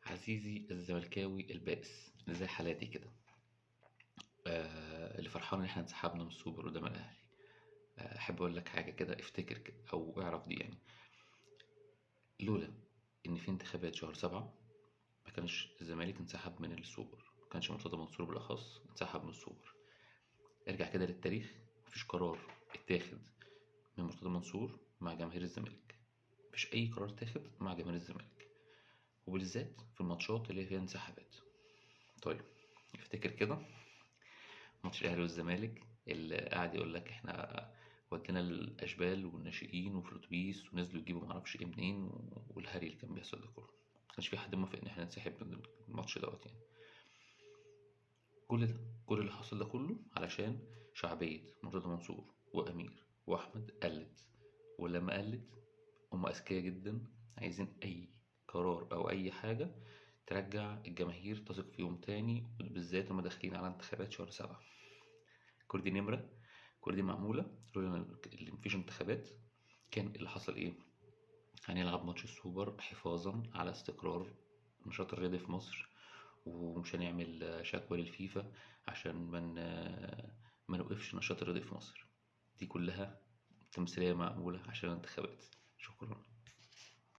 عزيزي الزملكاوي البائس زي حالاتي كده. اللي فرحان ان احنا انسحبنا من السوبر قدام الاهلي. احب اقول لك حاجه كده، افتكر كده او اعرف دي يعني. لولا ان في انتخابات شهر 7 ما كانش الزمالك انسحب من السوبر، ما كانش مرتضى منصور بالاخص انسحب من السوبر. ارجع كده للتاريخ، مفيش قرار اتاخد من مرتضى منصور مع جماهير الزمالك، مفيش اي قرار اتاخد مع جماهير الزمالك، وبالذات في الماتشات اللي فيها انسحابات. طيب، افتكر كده ماتش الاهلي والزمالك اللي قاعد يقول لك احنا ودينا الاشبال والناشئين وفي الاتوبيس ونزلوا يجيبوا معرفش ايه منين والهري اللي كان بيحصل ده كله. ما كانش في حد موافق ان احنا ننسحب من الماتش دوت يعني. كل ده، كل اللي حصل ده كله علشان شعبية مرتضى منصور وأمير وأحمد قلت. ولما قلت، هم أذكياء جدا، عايزين أي قرار أو أي حاجة ترجع الجماهير تثق فيهم تاني، بالذات لما داخلين على انتخابات شهر 7. كل دي نمرة، كل دي معمولة لولا اللي مفيش انتخابات. كان اللي حصل ايه؟ هنلعب ماتش السوبر حفاظا على استقرار النشاط الرياضي في مصر، ومش هنعمل شكوى للفيفا عشان ما نوقفش النشاط الرياضي في مصر. دي كلها تمثيلية معمولة عشان الانتخابات. شكرا.